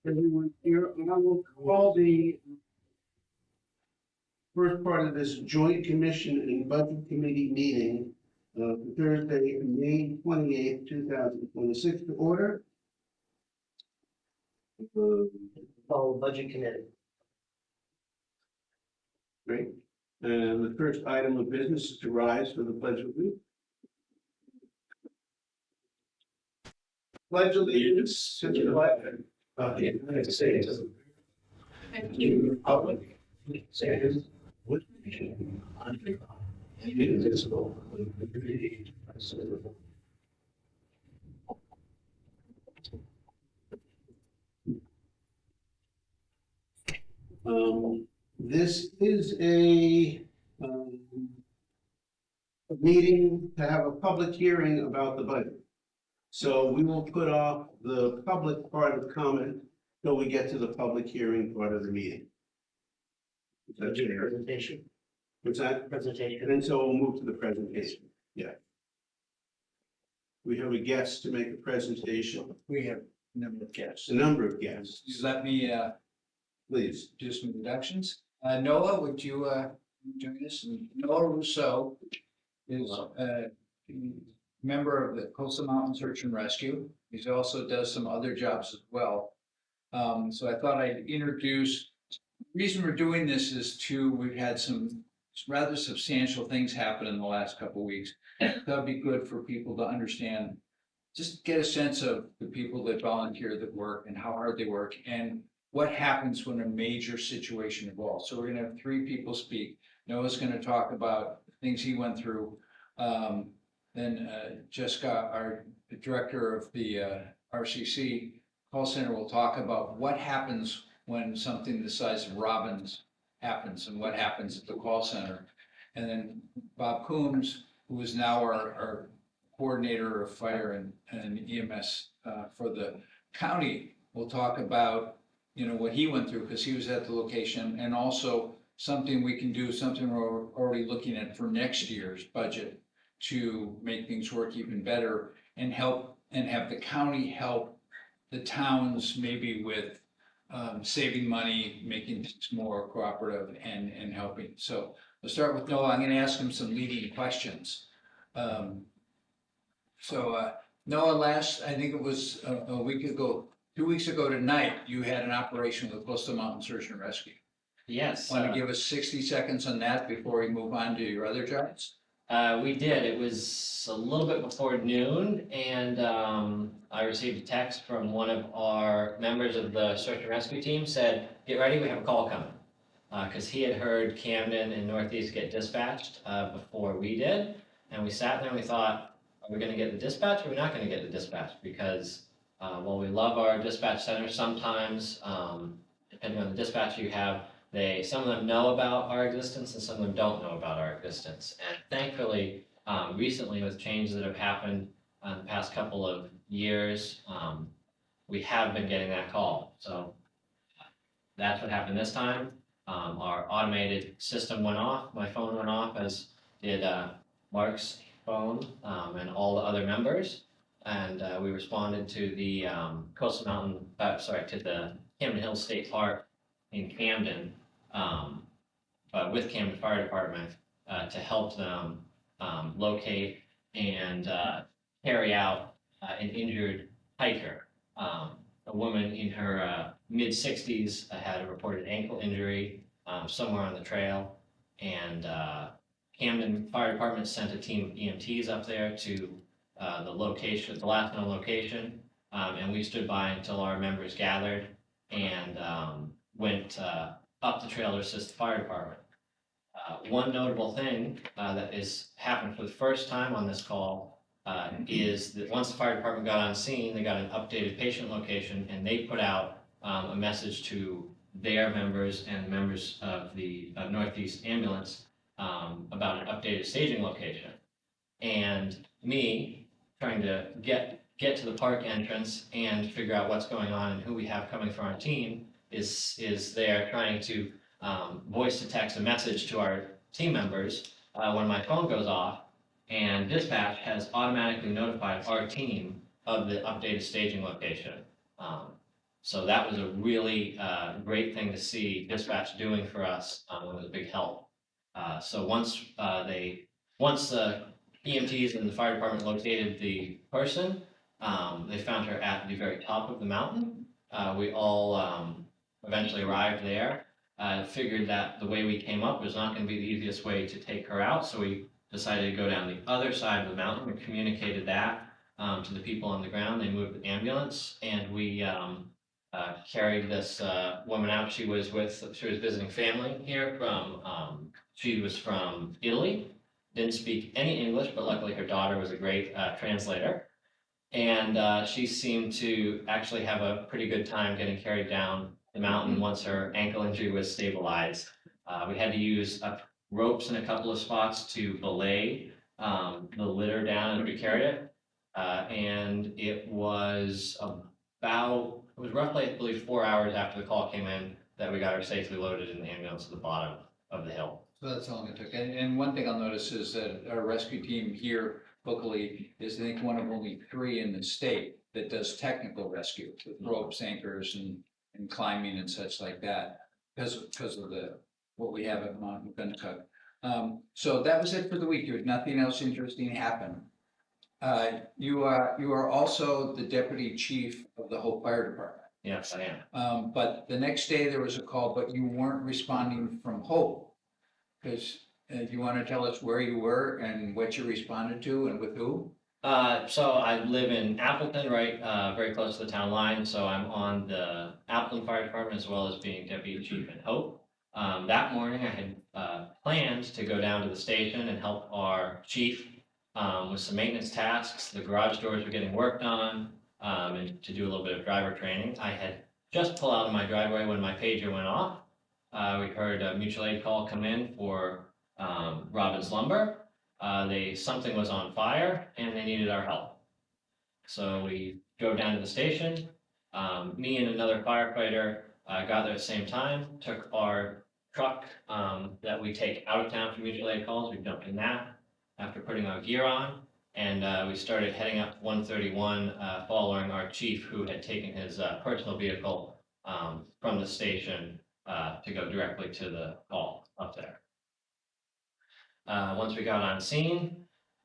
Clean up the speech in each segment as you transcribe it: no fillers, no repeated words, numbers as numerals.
Everyone here, I will call the first part of this joint commission and budget committee meeting of Thursday, May 28th, 2026 to order. Follow budget committee. Great. And the first item of business is to rise for the pledge of allegiance. Pledge allegiance to the flag Of the United States. And to the republic, which stands with nation under God, indivisible, with liberty and justice for all. This is a meeting to have a public hearing about the budget. So we will put off the public part of the comment till we get to the public hearing part of the meeting. Is that Budget fair? presentation. What's that? Presentation. And so we'll move to the presentation. Yeah. We have a guest to make a presentation, We have a number of guests. a number of guests. Just let me Please. do some introductions. Noah, would you join us? Noah Rousseau is a member of the Coastal Mountain Search and Rescue. He also does some other jobs as well. So I thought I'd introduce, the reason we're doing this is we've had some rather substantial things happen in the last couple of weeks. That'd be good for people to understand, just get a sense of the people that volunteer that work and how hard they work and what happens when a major situation evolves. So we're gonna have three people speak. Noah's gonna talk about things he went through. Then Jessica, our director of the RCC call center, will talk about what happens when something the size of Robbins happens and what happens at the call center. And then Bob Coombs, who is now our coordinator of fire and EMS for the county, will talk about, you know, what he went through because he was at the location, and also something we can do, something we're already looking at for next year's budget to make things work even better and help and have the county help the towns maybe with saving money, making things more cooperative and helping. So we'll start with Noah. I'm going to ask him some leading questions. Noah, I think it was a week ago, 2 weeks ago tonight, you had an operation with Coastal Mountain Search and Rescue. Yes, Want to give us 60 seconds on that before we move on to your other jobs? we did. It was a little bit before noon, and I received a text from one of our members of the search and rescue team, said, "Get ready, we have a call coming." Because he had heard Camden and Northeast get dispatched before we did, and we sat there and we thought, are we going to get the dispatch or are we not going to get the dispatch? Because while we love our dispatch center, sometimes, depending on the dispatch you have, some of them know about our existence and some of them don't know about our existence. And thankfully, recently with changes that have happened in the past couple of years, we have been getting that call. So that's what happened this time. Our automated system went off, my phone went off, as did Mark's phone and all the other members. And we responded to the to the Camden Hills State Park in Camden, with Camden Fire Department to help them locate and carry out an injured hiker. A woman in her mid-60s had a reported ankle injury somewhere on the trail, and Camden Fire Department sent a team of EMTs up there to the last known location, and we stood by until our members gathered and went up the trail to assist the fire department. One notable thing that is happened for the first time on this call is that once the fire department got on scene, they got an updated patient location, and they put out a message to their members and members of the Northeast Ambulance about an updated staging location. And me trying to get to the park entrance and figure out what's going on and who we have coming for our team is there trying to voice to text a message to our team members when my phone goes off, And dispatch has automatically notified our team of the updated staging location. So that was a really great thing to see dispatch doing for us. It was a big help. So once the EMTs and the fire department located the person, they found her at the very top of the mountain. We all eventually arrived there. Figured that the way we came up was not going to be the easiest way to take her out, so we decided to go down the other side of the mountain. We communicated that to the people on the ground. They moved the ambulance, and we carried this woman out. She was visiting family here she was from Italy, didn't speak any English, but luckily her daughter was a great translator. And she seemed to actually have a pretty good time getting carried down the mountain once her ankle injury was stabilized. We had to use ropes in a couple of spots to belay the litter down as we carried it. And it was roughly, I believe, 4 hours after the call came in that we got her safely loaded in the ambulance at the bottom of the hill. So that's how long it took. And one thing I'll notice is that our rescue team here locally is, I think, one of only 3 in the state that does technical rescue with ropes, anchors, and climbing and such like that, because of what we have at Mount Winnicott. So that was it for the week. There was nothing else interesting happen. You are also the deputy chief of the Hope Fire Department. Yes, I am. But the next day there was a call, but you weren't responding from Hope. Because you want to tell us where you were and what you responded to and with who? So I live in Appleton, right, very close to the town line, so I'm on the Appleton Fire Department as well as being deputy chief in Hope. That morning I had planned to go down to the station and help our chief with some maintenance tasks. The garage doors were getting worked on, and to do a little bit of driver training. I had just pulled out of my driveway when my pager went off. We heard a mutual aid call come in for Robbins Lumber. Something was on fire and they needed our help. So we drove down to the station. Me and another firefighter got there at the same time, took our truck that we take out of town for mutual aid calls. We jumped in that after putting our gear on, and we started heading up 131, following our chief, who had taken his personal vehicle from the station to go directly to the call up there. Once we got on scene,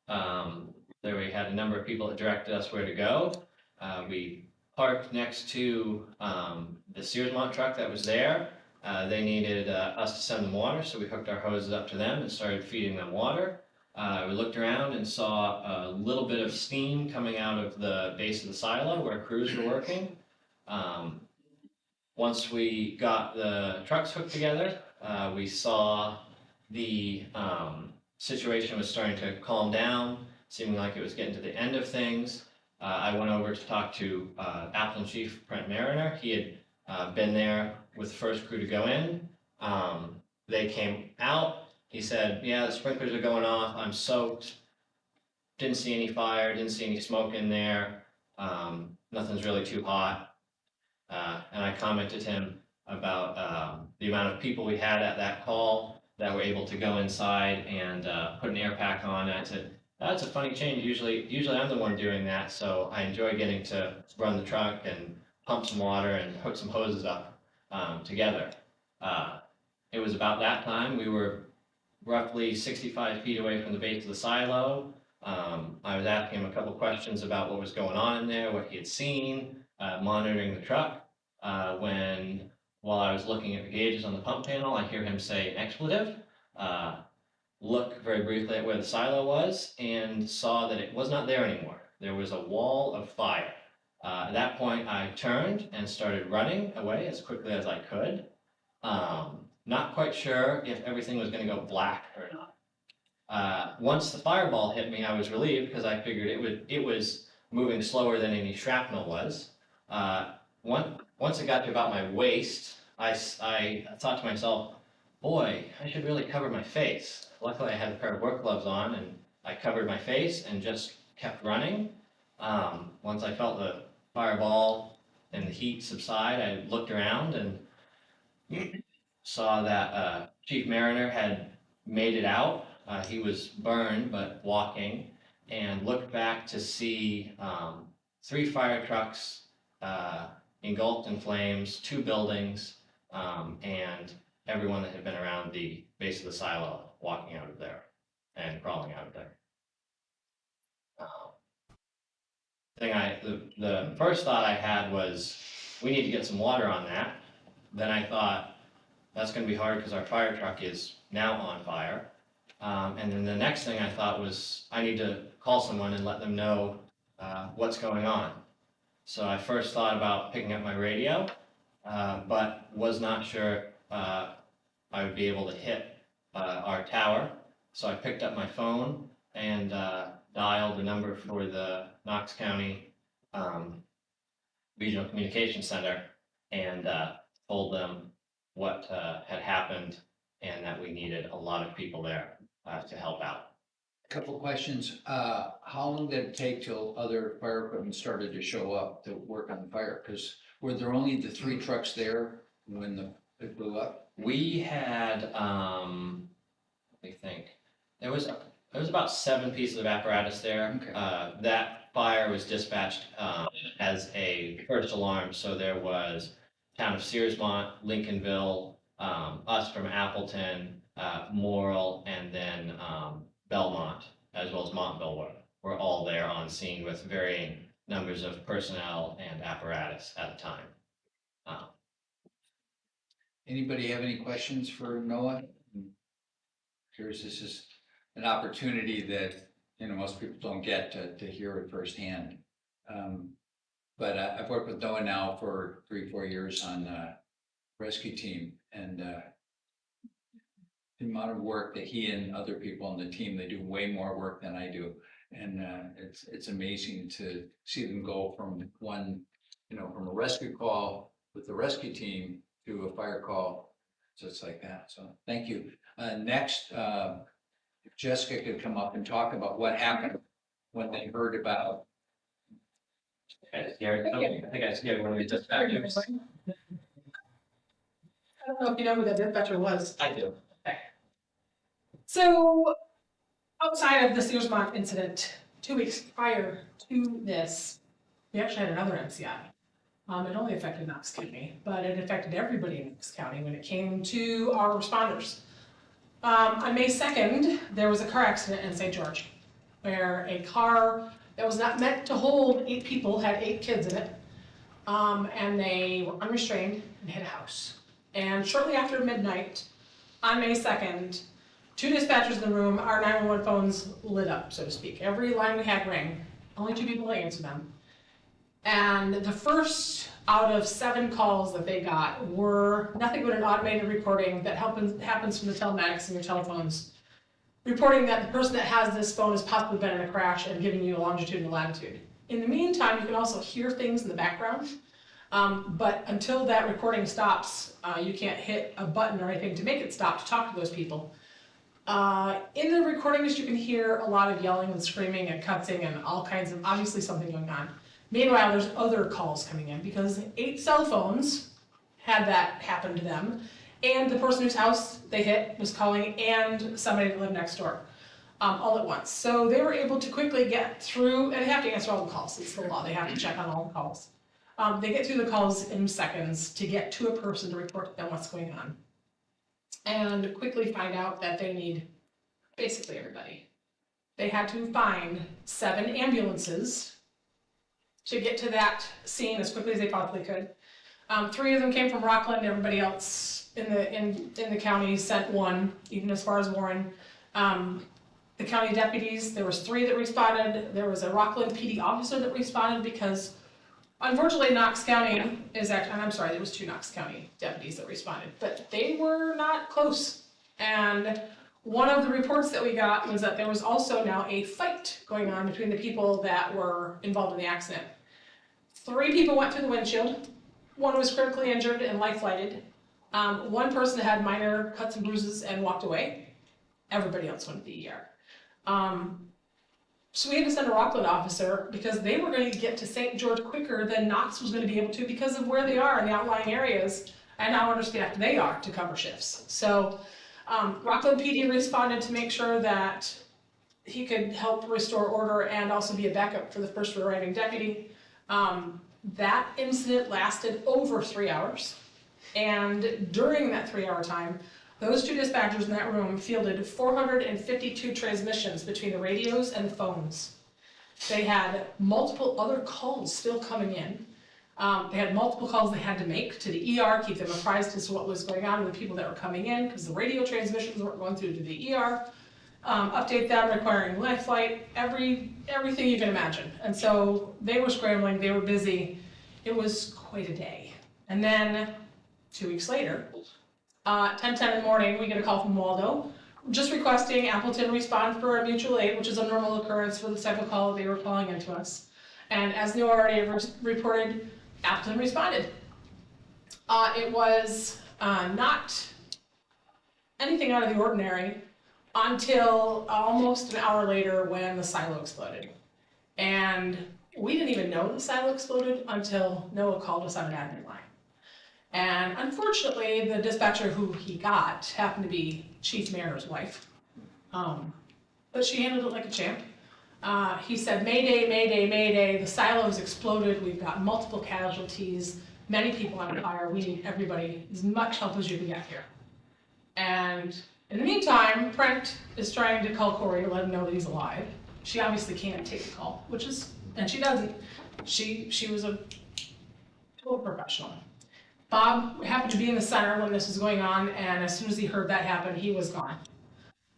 there we had a number of people that directed us where to go. We parked next to the Searsmont truck that was there. They needed us to send them water, so we hooked our hoses up to them and started feeding them water. We looked around and saw a little bit of steam coming out of the base of the silo where crews were working. Once we got the trucks hooked together, we saw the situation was starting to calm down, seeming like it was getting to the end of things. I went over to talk to Appleton Chief Brent Mariner. He had been there with the first crew to go in. They came out. He said, yeah, the sprinklers are going off. I'm soaked. Didn't see any fire, didn't see any smoke in there. Nothing's really too hot. And I commented to him about the amount of people we had at that call that were able to go inside and put an air pack on. And I said, that's a funny change. Usually I'm the one doing that, so I enjoy getting to run the truck and pump some water and hook some hoses up together. It was about that time. We were roughly 65 feet away from the base of the silo. I was asking him a couple questions about what was going on in there, what he had seen, monitoring the truck. While I was looking at the gauges on the pump panel, I hear him say an expletive. Look very briefly at where the silo was and saw that it was not there anymore. There was a wall of fire. At that point, I turned and started running away as quickly as I could. Not quite sure if everything was going to go black or not. Once the fireball hit me, I was relieved because I figured it was moving slower than any shrapnel was. Once it got to about my waist, I thought to myself, boy, I should really cover my face. Luckily, I had a pair of work gloves on, and I covered my face and just kept running. Once I felt the fireball and the heat subside, I looked around and saw that Chief Mariner had made it out he was burned but walking, and looked back to see 3 fire trucks engulfed in flames, 2 buildings, and everyone that had been around the base of the silo walking out of there and crawling out of there. The first thought I had was, we need to get some water on that. Then I thought, that's gonna be hard because our fire truck is now on fire. And then the next thing I thought was, I need to call someone and let them know what's going on. So I first thought about picking up my radio, but was not sure I would be able to hit our tower. So I picked up my phone and dialed the number for the Knox County Regional Communications Center and told them what had happened and that we needed a lot of people there to help out. Couple questions. How long did it take till other fire equipment started to show up to work on the fire? Because were there only the 3 trucks there when it blew up? We had, let me think, there was about 7 pieces of apparatus there. Okay. That fire was dispatched as a first alarm, so there was town of Searsmont, Lincolnville, us from Appleton, Morrill, and then Belmont, as well as Montville were all there on scene with varying numbers of personnel and apparatus at the time. Anybody have any questions for Noah? Curious, this is an opportunity that, most people don't get to hear it firsthand. But I've worked with Noah now for 3-4 years on rescue team, and the amount of work that he and other people on the team, they do way more work than I do. And it's amazing to see them go from one, from a rescue call with the rescue team to a fire call, just like that. So thank you. Next, if Jessica could come up and talk about what happened when they heard about. I think I scared one of the dispatchers. I don't know if you know who that dispatcher was. I do. So, outside of the Searsmont incident, 2 weeks prior to this, we actually had another MCI. It only affected Knox County, but it affected everybody in Knox County when it came to our responders. On May 2nd, there was a car accident in St. George, where a car that was not meant to hold 8 people had 8 kids in it, and they were unrestrained and hit a house. And shortly after midnight, on May 2nd, 2 dispatchers in the room, our 911 phones lit up, so to speak. Every line we had rang, only 2 people answered them. And the first out of 7 calls that they got were nothing but an automated recording that happens from the telematics in your telephones, reporting that the person that has this phone has possibly been in a crash and giving you a longitude and latitude. In the meantime, you can also hear things in the background, but until that recording stops, you can't hit a button or anything to make it stop to talk to those people. In the recordings, you can hear a lot of yelling and screaming and cussing and all kinds of, obviously something going on. Meanwhile, there's other calls coming in because 8 cell phones had that happen to them, and the person whose house they hit was calling, and somebody that lived next door, all at once. So they were able to quickly get through, and they have to answer all the calls, it's the law, they have to check on all the calls. They get through the calls in seconds to get to a person to report to them what's going on. And quickly find out that they need basically everybody. They had to find 7 ambulances to get to that scene as quickly as they possibly could. 3 of them came from Rockland, everybody else in the county sent 1, even as far as Warren. The county deputies, there was 3 that responded. There was a Rockland PD officer that responded because unfortunately Knox County is actually, and I'm sorry, there was 2 Knox County deputies that responded, but they were not close. And one of the reports that we got was that there was also now a fight going on between the people that were involved in the accident. 3 people went through the windshield. 1 was critically injured and life-flighted. 1 person had minor cuts and bruises and walked away. Everybody else went to the ER. So we had to send a Rockland officer because they were going to get to St. George quicker than Knox was going to be able to because of where they are in the outlying areas and how understaffed they are to cover shifts. So Rockland PD responded to make sure that he could help restore order and also be a backup for the first arriving deputy. That incident lasted over 3 hours. And during that 3-hour time, those two dispatchers in that room fielded 452 transmissions between the radios and the phones. They had multiple other calls still coming in. They had multiple calls they had to make to the ER, keep them apprised as to what was going on with the people that were coming in, because the radio transmissions weren't going through to the ER. Update them requiring life flight, everything you can imagine. And so they were scrambling, they were busy. It was quite a day. And then 2 weeks later, 10:10 in the morning, we get a call from Waldo, just requesting Appleton respond for a mutual aid, which is a normal occurrence for the type of call they were calling into us. And as Neil already reported, Appleton responded. It was not anything out of the ordinary until almost an hour later when the silo exploded. And we didn't even know the silo exploded until Noah called us on an admin line. And unfortunately, the dispatcher who he got happened to be Chief Mariner's wife. But she handled it like a champ. He said, Mayday, Mayday, Mayday, the silos exploded, we've got multiple casualties, many people on fire, we need everybody, as much help as you can get here. And in the meantime, Brent is trying to call Corey to let him know that he's alive. She obviously can't take the call, and she doesn't. She was a total professional. Bob happened to be in the center when this was going on, and as soon as he heard that happen, he was gone.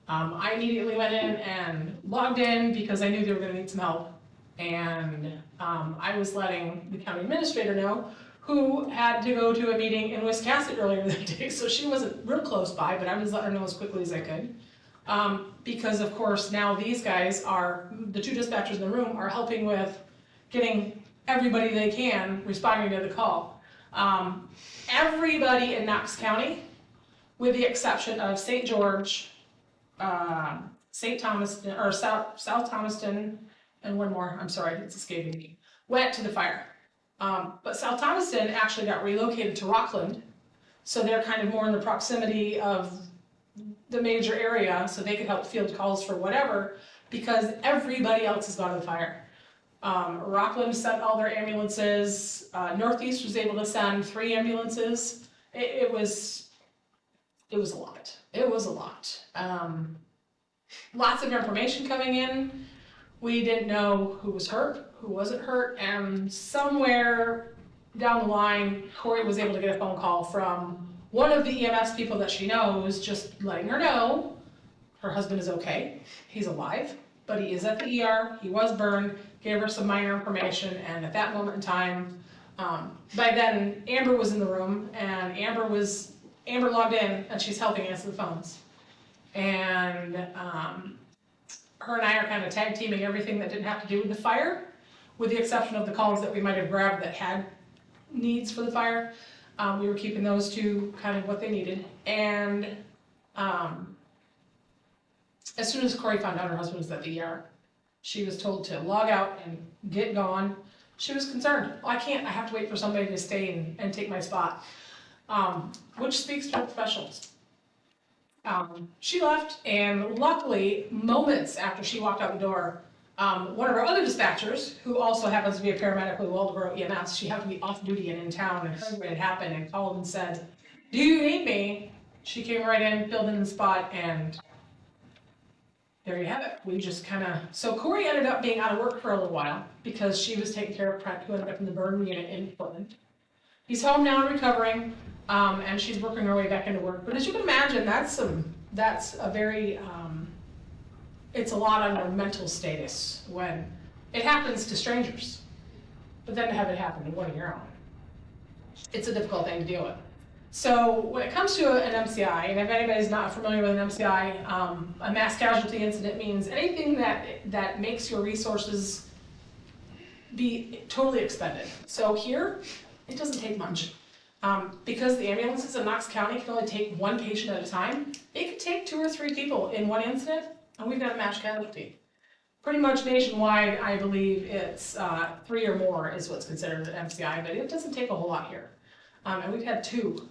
I immediately went in and logged in because I knew they were gonna need some help. And I was letting the county administrator know, who had to go to a meeting in Wiscasset earlier that day, so she wasn't real close by, but I was letting her know as quickly as I could. Because of course now these guys are, the two dispatchers in the room are helping with getting everybody they can responding to the call. Everybody in Knox County, with the exception of St. George, St. Thomaston, or South Thomaston, and one more, I'm sorry, it's escaping me, went to the fire. But South Thomaston actually got relocated to Rockland, so they're kind of more in the proximity of the major area, so they could help field calls for whatever, because everybody else has gone to the fire. Rockland sent all their ambulances, Northeast was able to send 3 ambulances. It was a lot. It was a lot. Lots of information coming in. We didn't know who was hurt, who wasn't hurt, and somewhere down the line, Corey was able to get a phone call from one of the EMS people that she knows, just letting her know her husband is okay, he's alive, but he is at the ER, he was burned, gave her some minor information, and at that moment in time, by then Amber was in the room, and Amber logged in, and she's helping answer the phones. And her and I are kind of tag teaming everything that didn't have to do with the fire, with the exception of the calls that we might have grabbed that had needs for the fire. We were keeping those two kind of what they needed. And as soon as Corey found out her husband was at the ER, she was told to log out and get gone. She was concerned. Well, I can't, I have to wait for somebody to stay and take my spot, which speaks to professionals. She left, and luckily, moments after she walked out the door, one of our other dispatchers, who also happens to be a paramedic with Waldoboro EMS, she happened to be off duty and in town and heard what had happened and called and said, "Do you need me?" She came right in, filled in the spot, and there you have it. We just kind of, so Corey ended up being out of work for a little while because she was taking care of Pratt, who ended up in the burn unit in Portland. He's home now and recovering, and she's working her way back into work. But as you can imagine, that's a very, it's a lot on their mental status when it happens to strangers, but then to have it happen to one of your own, it's a difficult thing to deal with. So when it comes to an MCI, and if anybody's not familiar with an MCI, a mass casualty incident means anything that makes your resources be totally expended. So here, it doesn't take much. Because the ambulances in Knox County can only take one patient at a time, it could take 2 or 3 people in one incident, and we've got a mass casualty. Pretty much nationwide, I believe it's 3 or more is what's considered an MCI, but it doesn't take a whole lot here. And we've had 2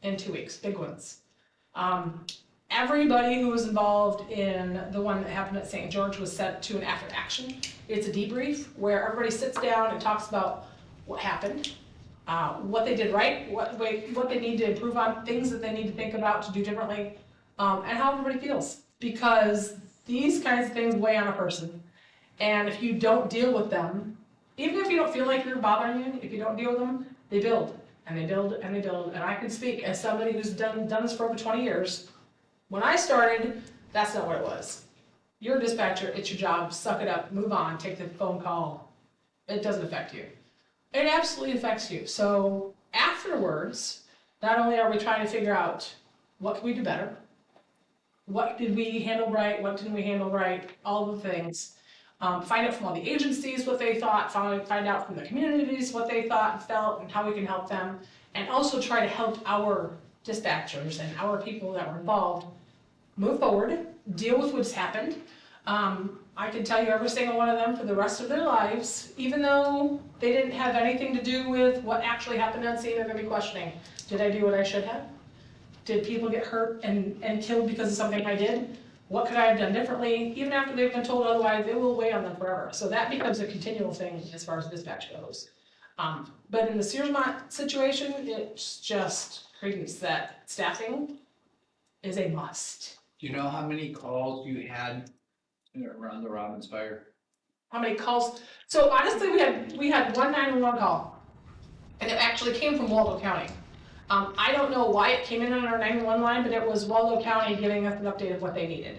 in 2 weeks, big ones. Everybody who was involved in the one that happened at St. George was sent to an after action. It's a debrief where everybody sits down and talks about what happened, what they did right, what they need to improve on, things that they need to think about to do differently, and how everybody feels. Because these kinds of things weigh on a person. And if you don't deal with them, even if you don't feel like they're bothering you, if you don't deal with them, they build, and they build, and they build. And I can speak as somebody who's done this for over 20 years. When I started, that's not what it was. You're a dispatcher, it's your job, suck it up, move on, take the phone call. It doesn't affect you. It absolutely affects you. So afterwards, not only are we trying to figure out what can we do better, what did we handle right, what didn't we handle right, all the things. Find out from all the agencies what they thought, find out from the communities what they thought and felt and how we can help them. And also try to help our dispatchers and our people that were involved move forward, deal with what's happened. I can tell you every single one of them for the rest of their lives, even though they didn't have anything to do with what actually happened on scene, they're gonna be questioning, did I do what I should have? Did people get hurt and killed because of something I did? What could I have done differently? Even after they've been told otherwise, it will weigh on them forever. So that becomes a continual thing as far as dispatch goes. But in the Searsmont situation, it's just credence that staffing is a must. Do you know how many calls you had around the Robbins fire? How many calls? So honestly, we had one 911 call, and it actually came from Waldo County. I don't know why it came in on our 911 line, but it was Waldo County giving us an update of what they needed.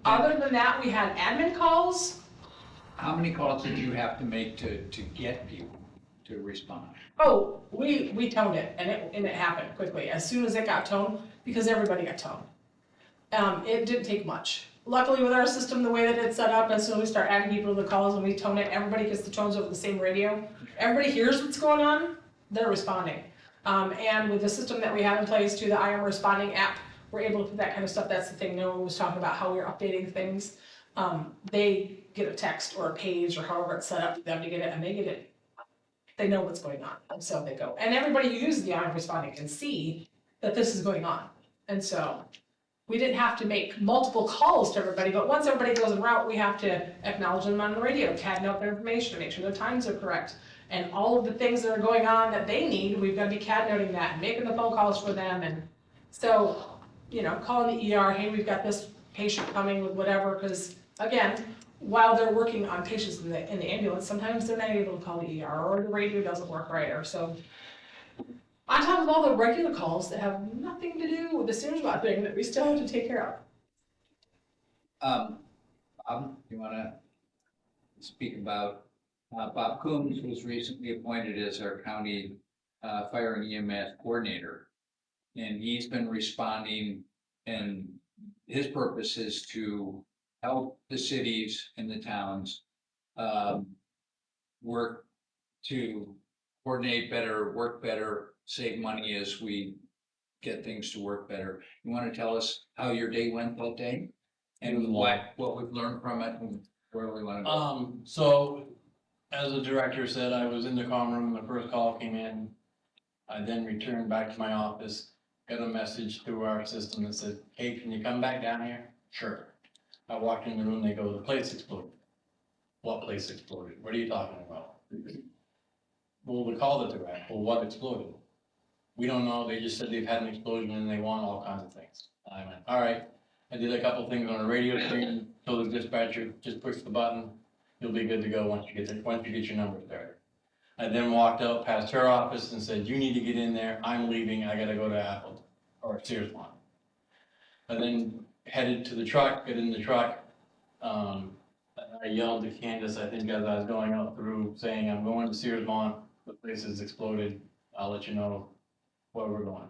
Other than that, we had admin calls. How many calls did you have to make to get people to respond? Oh, we toned it, and it happened quickly, as soon as it got toned, because everybody got toned. It didn't take much. Luckily with our system, the way that it's set up, as soon as we start adding people to the calls and we tone it, everybody gets the tones over the same radio. Everybody hears what's going on, they're responding. And with the system that we have in place to the I Am Responding app, we're able to put that kind of stuff. That's the thing Noah was talking about, how we're updating things. They get a text or a page or however it's set up for them to get it, and they get it. They know what's going on, and so they go. And everybody who uses the I Am Responding can see that this is going on. And so we didn't have to make multiple calls to everybody, but once everybody goes en route, we have to acknowledge them on the radio, tag note their information, make sure their times are correct. And all of the things that are going on that they need, we've got to be CAD noting that and making the phone calls for them. And so, calling the ER, hey, we've got this patient coming with whatever, because again, while they're working on patients in the ambulance, sometimes they're not able to call the ER, or the radio doesn't work right, or so. On top of all the regular calls that have nothing to do with the Searsmont thing that we still have to take care of. Bob, you wanna speak about, Bob Coombs was recently appointed as our county fire and EMS coordinator. And he's been responding, and his purpose is to help the cities and the towns work to coordinate better, work better, save money as we get things to work better. You want to tell us how your day went that day? And what we've learned from it and where we want to go? So, as the director said, I was in the comm room when the first call came in. I then returned back to my office, got a message through our system that said, hey, can you come back down here? Sure. I walked in the room, they go, the place exploded. What place exploded? What are you talking about? Well, we called it the rack. Well, what exploded? We don't know. They just said they've had an explosion and they want all kinds of things. I went, all right. I did a couple things on a radio screen, told the dispatcher, just push the button. You'll be good to go once you get your number started. I then walked out past her office and said, you need to get in there. I'm leaving. I gotta go to Appleton or Searsmont. I then headed to the truck, got in the truck. I yelled to Candace, I think as I was going out through, saying, I'm going to Searsmont. The place has exploded. I'll let you know where we're going.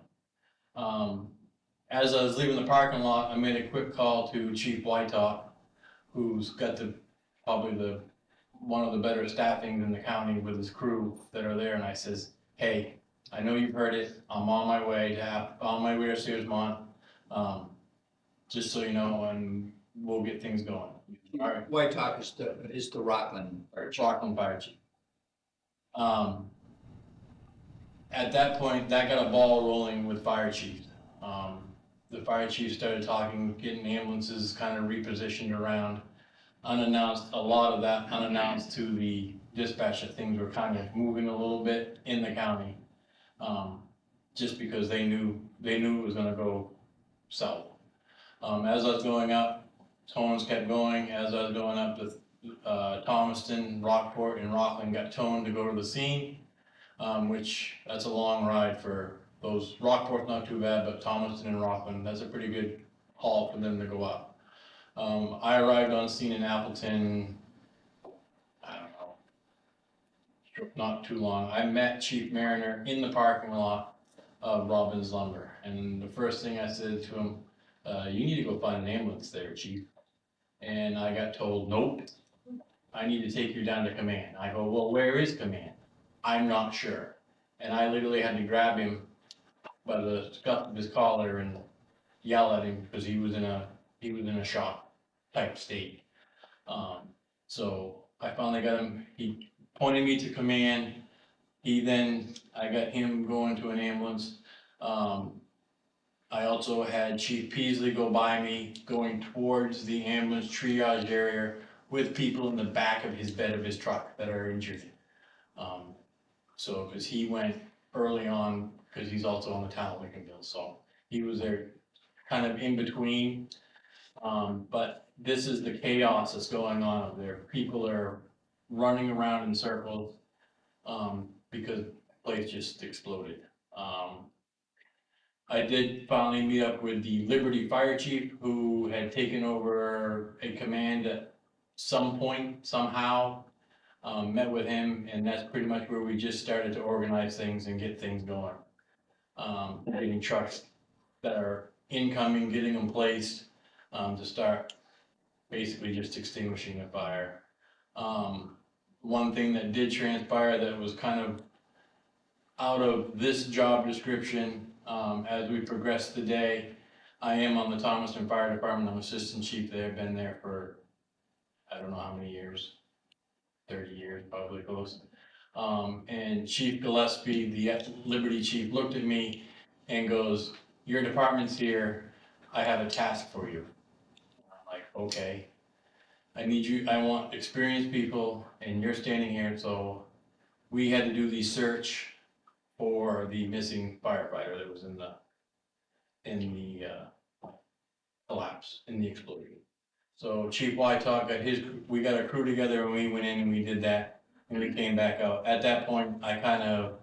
As I was leaving the parking lot, I made a quick call to Chief Whitehawk, who's got probably one of the better staffings in the county with his crew that are there, and I says, hey, I know you've heard it, I'm on my way to Searsmont, just so you know, and we'll get things going. All right. White Talk is the Rockland Fire Chief. Rockland Fire Chief. At that point, that got a ball rolling with fire chiefs. the fire chief started talking, getting ambulances kind of repositioned around. Unannounced, a lot of that unannounced to the dispatch, that things were kind of moving a little bit in the county. Just because they knew it was gonna go south. As I was going up, tones kept going, as I was going up to, Thomaston, Rockport, and Rockland got toned to go to the scene. Which, that's a long ride for those, Rockport's not too bad, but Thomaston and Rockland, that's a pretty good haul for them to go up. I arrived on scene in Appleton, I don't know, not too long. I met Chief Mariner in the parking lot of Robbins Lumber, and the first thing I said to him, you need to go find an ambulance there, Chief. And I got told, nope, I need to take you down to command. I go, well, where is command? I'm not sure. And I literally had to grab him by the scuff of his collar and yell at him because he was in a shock type state. So I finally got him, he pointed me to command. I got him going to an ambulance. I also had Chief Peasley go by me, going towards the ambulance triage area with people in the back of his bed of his truck that are injured. So, cause he went early on, cause he's also on the town of Lincolnville, so he was there kind of in between. But this is the chaos that's going on up there. People are running around in circles, because the place just exploded. I did finally meet up with the Liberty Fire Chief, who had taken over a command at some point, somehow. Met with him, and that's pretty much where we just started to organize things and get things going. Getting trucks that are incoming, getting them placed, to start basically just extinguishing the fire. One thing that did transpire that was kind of out of this job description, as we progress the day, I am on the Thomaston Fire Department. I'm assistant chief there, been there for, I don't know how many years, 30 years, probably close. And Chief Gillespie, the Liberty chief, looked at me and goes, your department's here, I have a task for you. I'm like, okay. I want experienced people, and you're standing here, so we had to do the search for the missing firefighter that was in the collapse, in the explosion. So Chief Wytalk we got a crew together and we went in and we did that, and we came back out. At that point, I kind of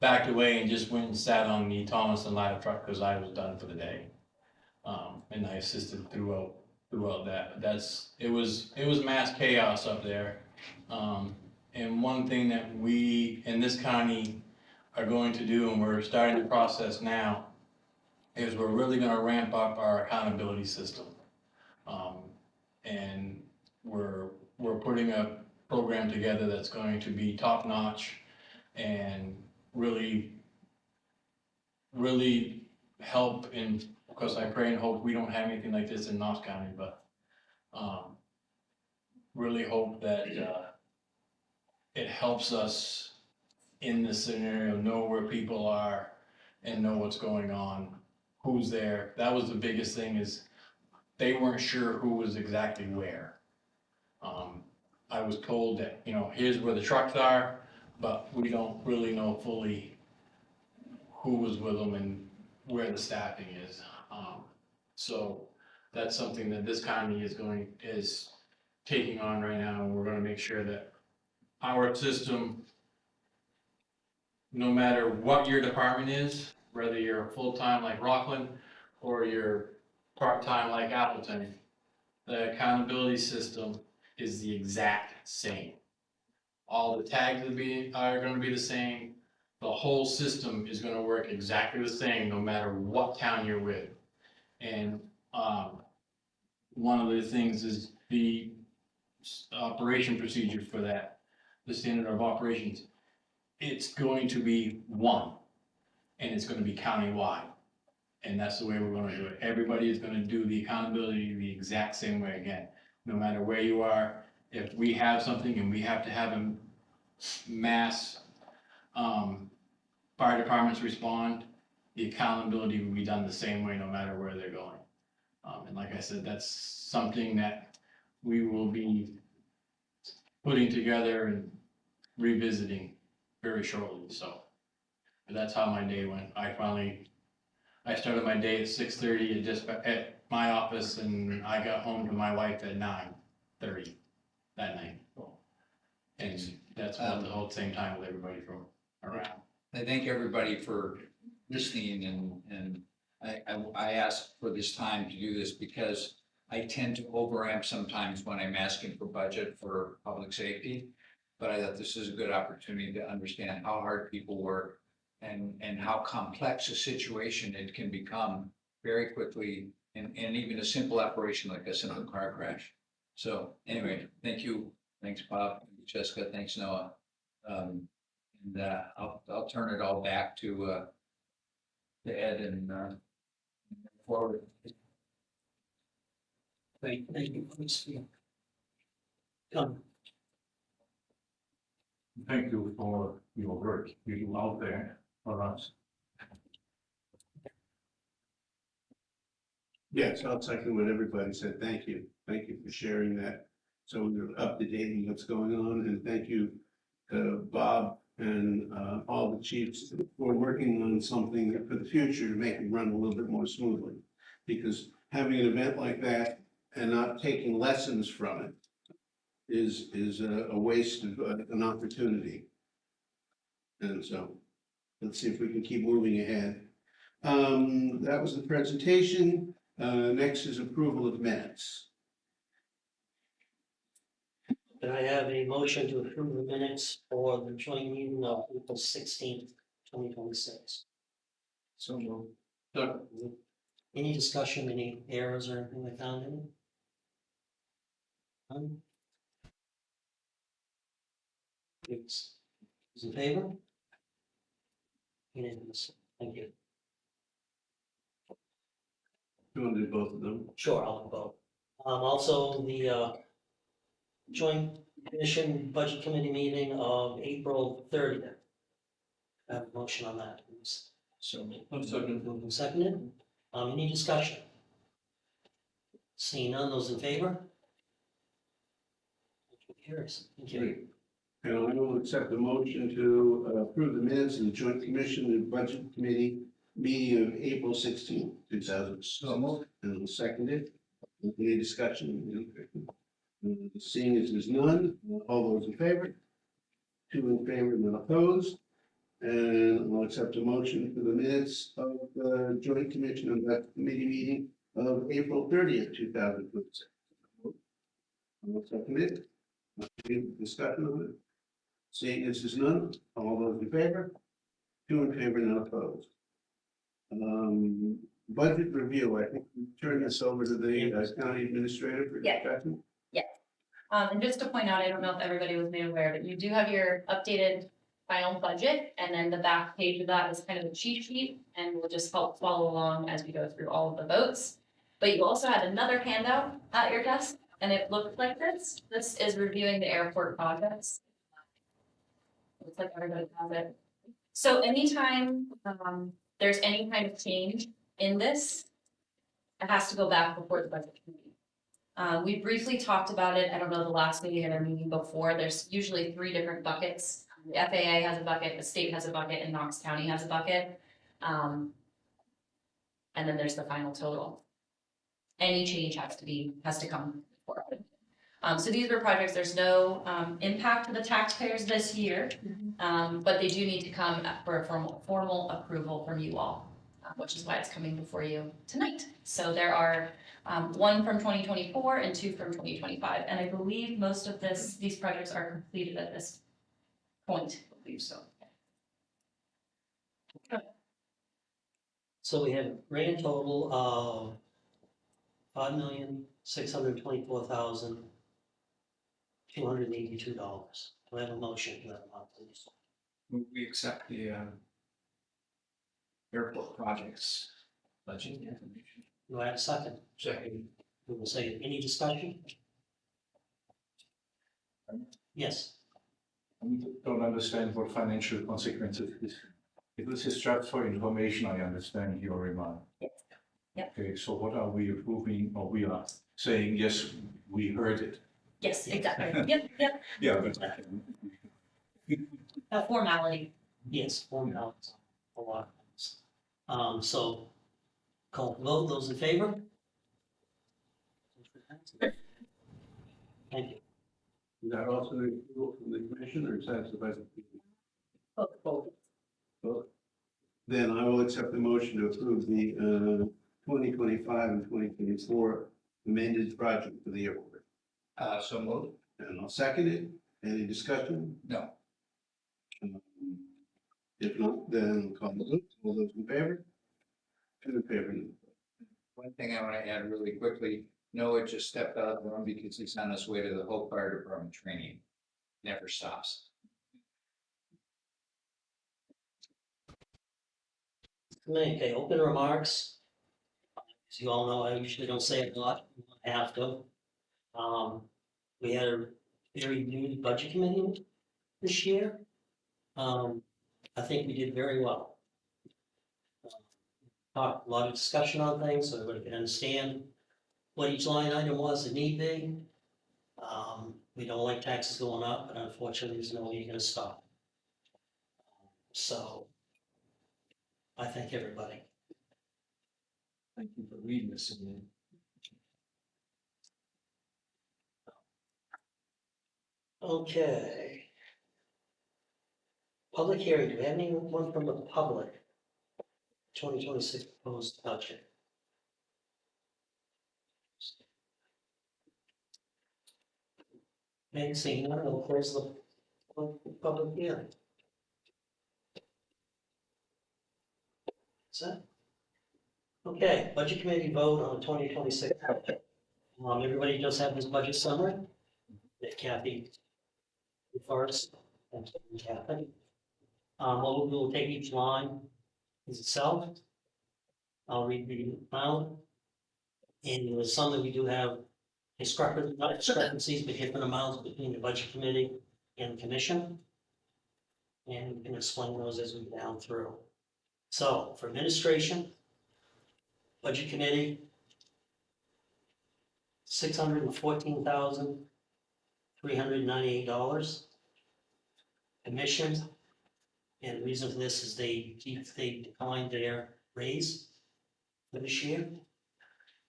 backed away and just went and sat on the Thomaston ladder truck because I was done for the day. And I assisted throughout that. But it was mass chaos up there. And one thing that we in this county are going to do, and we're starting the process now, is we're really going to ramp up our accountability system. And we're putting a program together that's going to be top notch and really help in, because I pray and hope we don't have anything like this in Knox County, but really hope that it helps us in this scenario know where people are and know what's going on, who's there. That was the biggest thing, is they weren't sure who was exactly where. I was told that, here's where the trucks are, but we don't really know fully who was with them and where the staffing is. So that's something that this county is taking on right now, and we're gonna make sure that our system, no matter what your department is, whether you're full-time like Rockland or you're part-time like Appleton, the accountability system is the exact same. All the tags are gonna be the same. The whole system is gonna work exactly the same, no matter what town you're with. And one of the things is the operation procedure for that, the standard of operations. It's going to be one, and it's gonna be countywide. And that's the way we're gonna do it. Everybody is gonna do the accountability the exact same way again. No matter where you are, if we have something and we have to have a mass fire departments respond, the accountability will be done the same way no matter where they're going. And like I said, that's something that we will be putting together and revisiting very shortly, so. But that's how my day went. I started my day at 6:30 at my office, and I got home to my wife at 9:30 that night. And that's about the whole same time with everybody from around. I thank everybody for listening and I asked for this time to do this because I tend to overamp sometimes when I'm asking for budget for public safety. But I thought this is a good opportunity to understand how hard people work and how complex a situation it can become very quickly and even a simple operation like a simple car crash. So anyway, thank you. Thanks, Bob. Jessica, thanks, Noah. I'll turn it all back to Ed and forward. Thank you. Come. Thank you for your work you do out there for us. Yes, I'll second what everybody said. Thank you. Thank you for sharing that. So we're up to date on what's going on, and thank you to Bob and all the chiefs for working on something for the future to make it run a little bit more smoothly. Because having an event like that and not taking lessons from it is a waste of an opportunity. And so, let's see if we can keep moving ahead. That was the presentation. Next is approval of minutes. Can I have a motion to approve the minutes for the joint meeting of April 16th, 2026? So moved. Any discussion, any errors or anything like that in it? None? It's in favor? Unanimous. Thank you. You want to do both of them? Sure, I'll vote. Also, the joint commission budget committee meeting of April 30th. I have a motion on that, please. So moved. Moved and seconded. Any discussion? Seeing none, those in favor? Motion carries. Thank you. And I will accept the motion to approve the minutes of the joint commission and budget committee meeting of April 16th, 2000. So moved. And I'll second it. Any discussion? Seeing as there's none, all those in favor? 2 in favor, none opposed. And I'll accept a motion for the minutes of the joint commission and budget committee meeting of April 30th, 2026. I'll second it. Any discussion on it? Seeing as there's none, all those in favor? 2 in favor, none opposed. Budget review, I think we turn this over to the county administrator for Yeah. discussion. And just to point out, I don't know if everybody was made aware, but you do have your updated final budget, and then the back page of that is kind of a cheat sheet, and will just help follow along as we go through all of the votes. But you also had another handout at your desk, and it looked like this. This is reviewing the airport projects. Looks like everybody has it. So anytime, there's any kind of change in this, it has to go back before the budget committee. We briefly talked about it, I don't know, the last meeting or meeting before, there's usually 3 different buckets. The FAA has a bucket, the state has a bucket, and Knox County has a bucket. And then there's the final total. Any change has to come before. So these were projects, there's no impact to the taxpayers this year, but they do need to come for a formal approval from you all, which is why it's coming before you tonight. So there are 1 from 2024 and 2 from 2025, and I believe most of these projects are completed at this point, I believe so. So we have a grand total of $5,624,282. Do I have a motion for that amount, please? We accept the airport projects budget information. Do I have a second? Second. We will say, any discussion? Yes. I don't understand what financial consequences this This is just for information, I understand your remark. Yep. Okay, so what are we approving, or we are saying, yes, we heard it? Yes, exactly. Yep. Yeah, but A formality. Yes, formalities, a lot of things. So, call for vote, those in favor? Thank you. Is that also the approval from the commission, or is that the budget? Both. Then I will accept the motion to approve the 2025 and 2024 amended project for the airport. So moved? And I'll second it. Any discussion? No. If not, then call the vote. All those in favor? Two in favor. One thing I want to add really quickly, Noah just stepped out of the room because he's on his way to the Hope Fire Department training. Never stops. Okay, open remarks. As you all know, I usually don't say it a lot, I have to. We had a very new budget committee this year. I think we did very well. Talked a lot of discussion on things, so everybody can understand what each line item was that need be. We don't like taxes going up, but unfortunately, there's no way you're gonna stop. So, I thank everybody. Thank you for reading this again. Okay. Public hearing, do we have anyone from the public? 2026 proposed budget. Okay, seeing none, I'll close the public hearing. That's it. Okay, budget committee vote on the 2026 budget. Everybody does have this budget summary that Kathy first, and Kathy. We'll take each line as itself. I'll read the amount. And with some that we do have not discrepancies, but different amounts between the budget committee and the commission. And we can explain those as we go down through. So for administration, budget committee, $614,398. Commission, and the reason for this is they declined their raise for this year.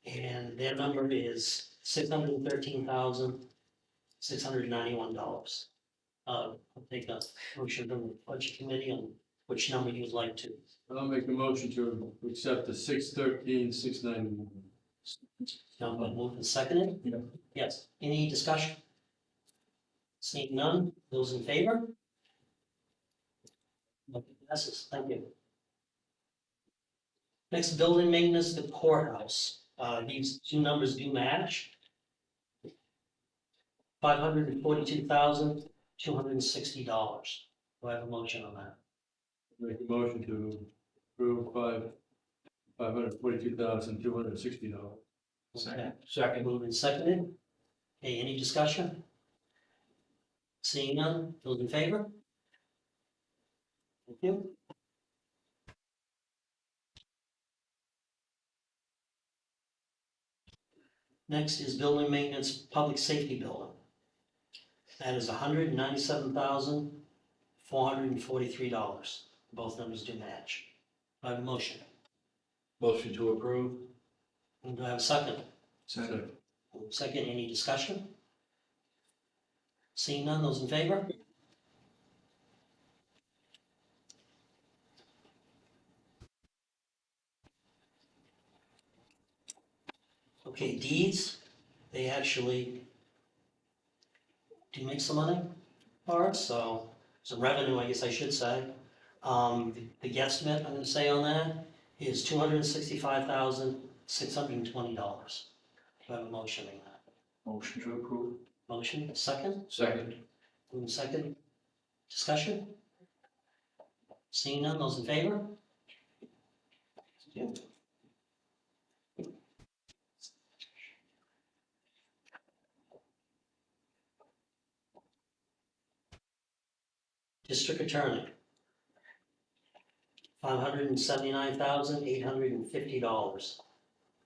And their number is $613,691. I'll take a motion from the budget committee on which number you would like to. I'll make a motion to accept the 613,691. Now, moved and seconded? Yeah. Yes, any discussion? Seeing none, those in favor? Motion passes, thank you. Next, building maintenance, the courthouse. These two numbers do match. $542,260. Do I have a motion on that? Make a motion to approve $542,260. Okay. Second. Moved and seconded. Okay, any discussion? Seeing none, those in favor? Thank you. Next is building maintenance, public safety building. That is $197,443. Both numbers do match. Do I have a motion? Motion to approve. And do I have a second? Second. Second, any discussion? Seeing none, those in favor? Okay, deeds, they actually do make some money for us, so some revenue, I guess I should say. The guesstimate, I'm gonna say on that is $265,620. Do I have a motion on that? Motion to approve. Motion, second? Second. Second. Discussion? Seeing none, those in favor? Yeah. District Attorney. $579,850.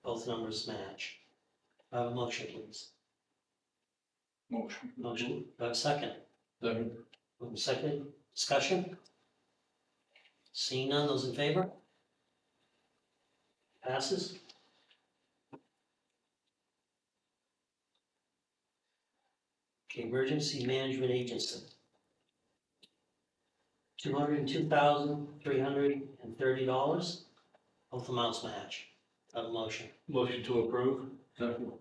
Both numbers match. I have a motion, please. Motion. Motion, do I have a second? Second. Second, discussion? Seeing none, those in favor? Passes. Okay, Emergency Management Agency. $202,330. Both amounts match. I have a motion. Motion to approve. Second.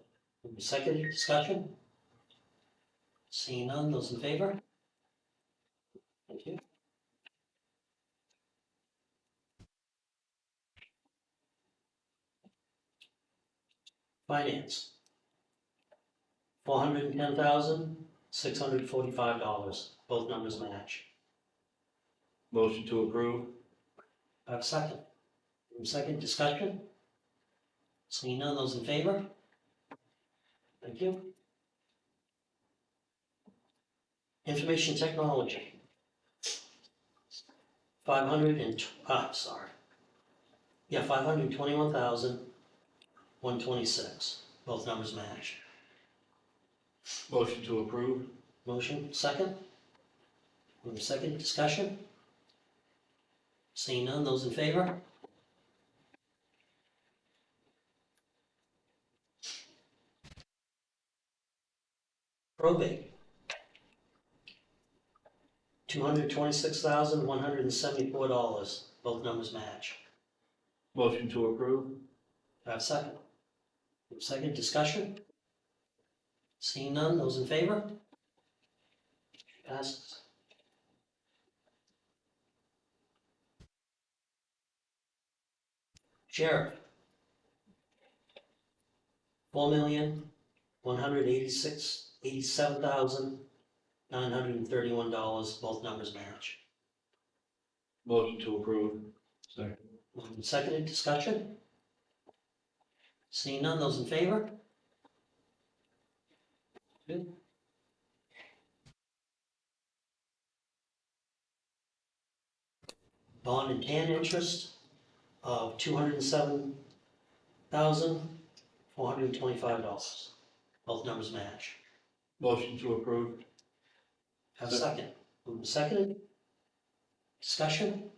Second, discussion? Seeing none, those in favor? Thank you. Finance. $410,645. Both numbers match. Motion to approve. I have a second. Second, discussion? Seeing none, those in favor? Thank you. Information Technology. 521,126. Both numbers match. Motion to approve. Motion, second? Second, discussion? Seeing none, those in favor? Probate. $226,174. Both numbers match. Motion to approve. I have a second. Second, discussion? Seeing none, those in favor? Passes. Sheriff. $4,187,931. Both numbers match. Motion to approve. Second. Seconded, discussion? Seeing none, those in favor? Good. Bond and tan interest of $207,425. Both numbers match. Motion to approve. Have a second. Seconded. Discussion?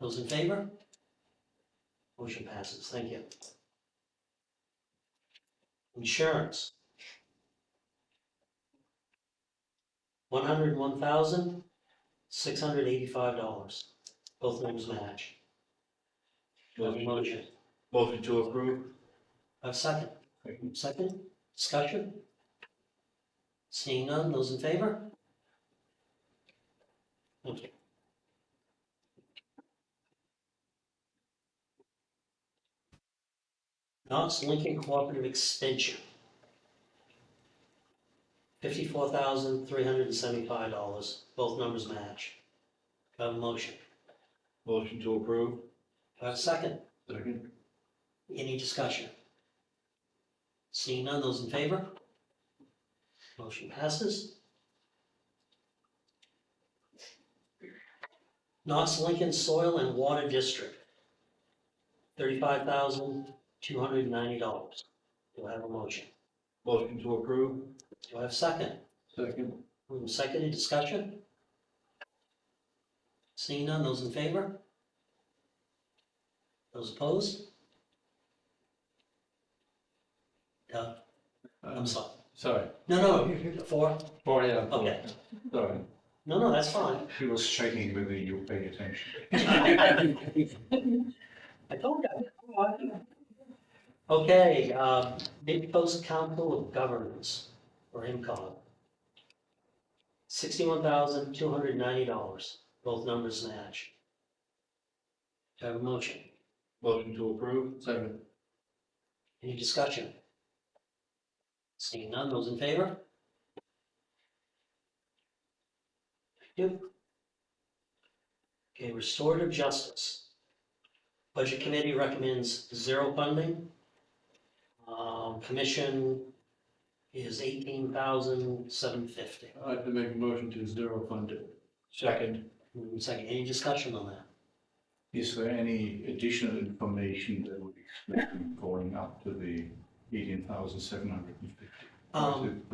Those in favor? Motion passes. Thank you. Insurance. $101,685. Both numbers match. Motion. Motion to approve. Have a second. Second. Discussion? Seeing none, those in favor? Thank you. Knox Lincoln Cooperative Extension. $54,375. Both numbers match. Do I have a motion? Motion to approve. Do I have a second? Second. Any discussion? Seeing none, those in favor? Motion passes. Knox Lincoln Soil and Water District. $35,290. Do I have a motion? Motion to approve. Do I have a second? Second. Seconded, discussion? Seeing none, those in favor? Those opposed? I'm sorry. Sorry. No, four? Oh, yeah. Okay. Sorry. No, that's fine. He was checking whether you pay attention. I told you. Okay, Mid Coast Council of Governments, or MCOG. $61,290. Both numbers match. Do I have a motion? Motion to approve. Second. Any discussion? Seeing none, those in favor? Thank you. Okay, Restorative Justice. Budget Committee recommends 0 funding. Commission is $18,750. I'd like to make a motion to zero fund it. Second. Second, any discussion on that? Is there any additional information that would explain going up to the 18,750?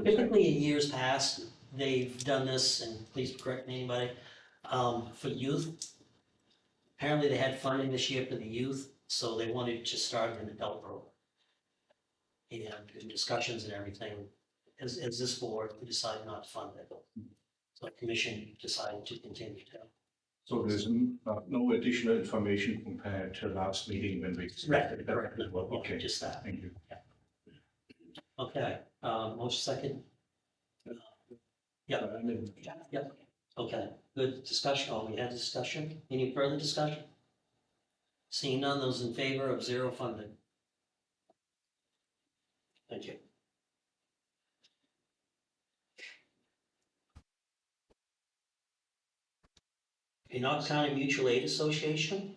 Typically in years past, they've done this, and please correct me anybody, for youth. Apparently they had funding this year for the youth, so they wanted to start an adult program. And in discussions and everything, as this board, we decided not to fund it. So the commission decided to continue to. So there's no additional information compared to last meeting when we expected that as well? Yeah, Okay, just that. thank you. Okay, motion second. Yep. Yep, okay, good discussion, we had discussion, any further discussion? Seeing none, those in favor of zero funding? Thank you. Knox County Mutual Aid Association,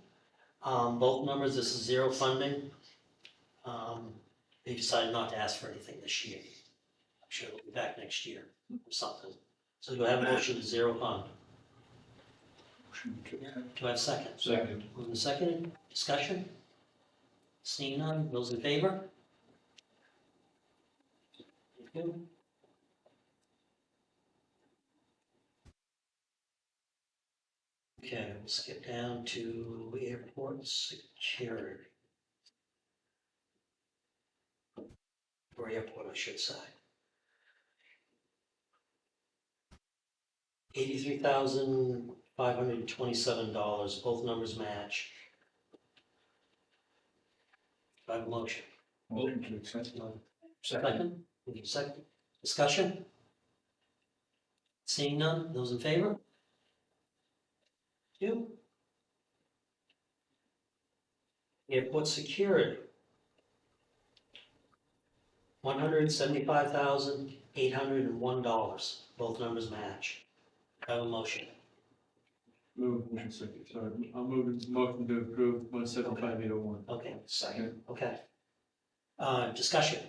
both numbers, this is zero funding. They decided not to ask for anything this year. I'm sure they'll be back next year or something. So do I have a motion to zero fund? Do I have a second? Second. Moving to second, discussion? Seeing none, those in favor? Thank you. Okay, we'll skip down to airport security. Or airport, I should say. $83,527, both numbers match. Do I have a motion? Motion to accept. Second, second, discussion? Seeing none, those in favor? You. Airport security. $175,801, both numbers match. I have a motion. Move, one second, sorry, I'll move, motion to approve 175801. Okay, second, okay. Discussion.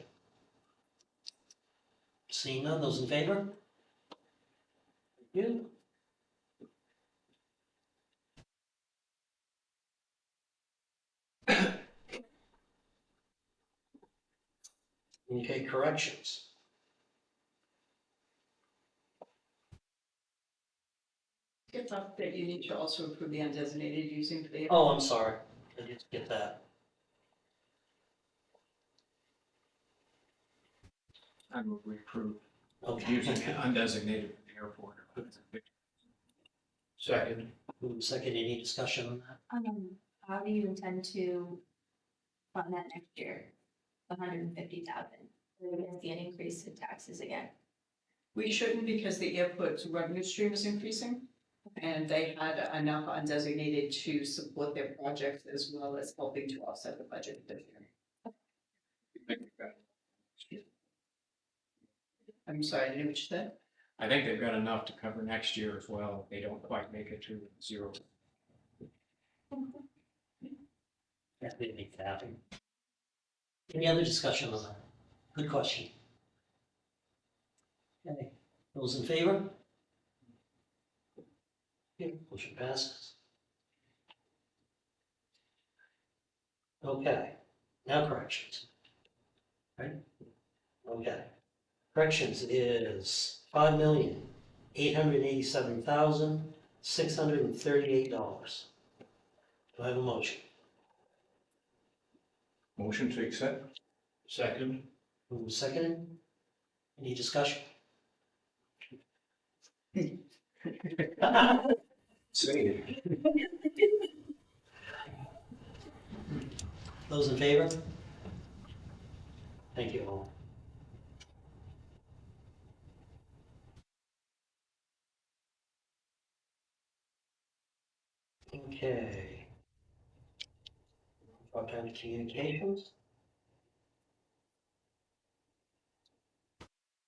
Seeing none, those in favor? You. Okay, corrections. It's up that you need to also approve the undesignated using for the. Oh, I'm sorry, I didn't get that. I move we approve Okay. using undesignated for the airport. Second. Move second, any discussion on that? How do you intend to fund that next year? $150,000. We're gonna see an increase in taxes again. We shouldn't because the airport's revenue stream is increasing. And they had enough undesignated to support their projects as well as helping to offset the budget this year. I'm sorry, I didn't know what you said. I think they've got enough to cover next year as well, if they don't quite make it to zero. Yeah, they make that happen. Any other discussion on that? Good question. Okay, those in favor? Okay, motion passes. Okay, now corrections. Right? Okay. Corrections is $5,887,638. Do I have a motion? Motion to accept. Second. Move second. Any discussion? Say it. Those in favor? Thank you all. Okay. Part-time communications.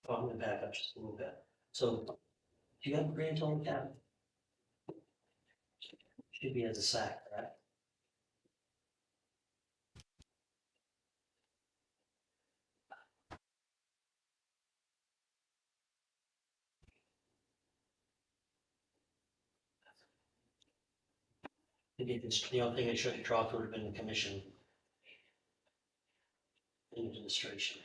Oh, I'm gonna back up just a little bit. So, do you have a grand total cap? Should be as a SAC, right? Maybe it's the only thing that should have dropped would have been the commission. Administration.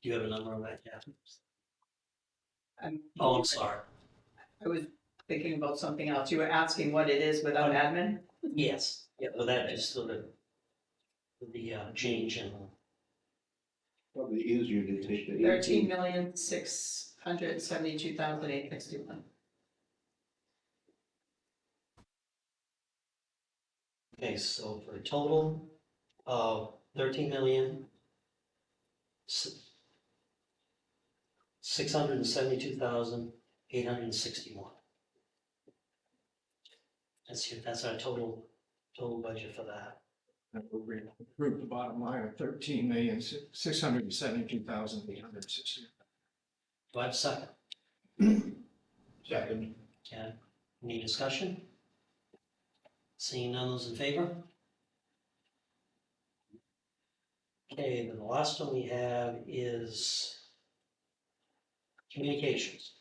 Do you have a number on that, yeah? Oh, I'm sorry. I was thinking about something else. You were asking what it is without admin? Yes, yeah, well, that is sort of the change in, Probably easier to take the 13,672,861. okay, so for a total of 13,672,861. That's our total budget for that. That will approve the bottom line of 13,672,860. Do I have a second? Second. Okay, any discussion? Seeing none, those in favor? Okay, then the last one we have is communications.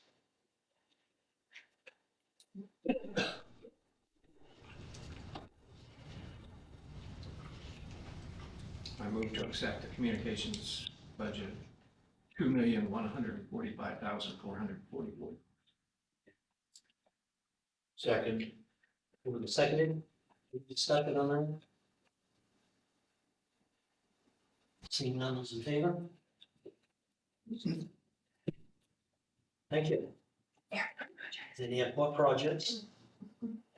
I move to accept the communications budget, $2,145,444. Second. Moved and seconded. Any discussion on that? Seeing none, those in favor? Thank you. Then you have more projects.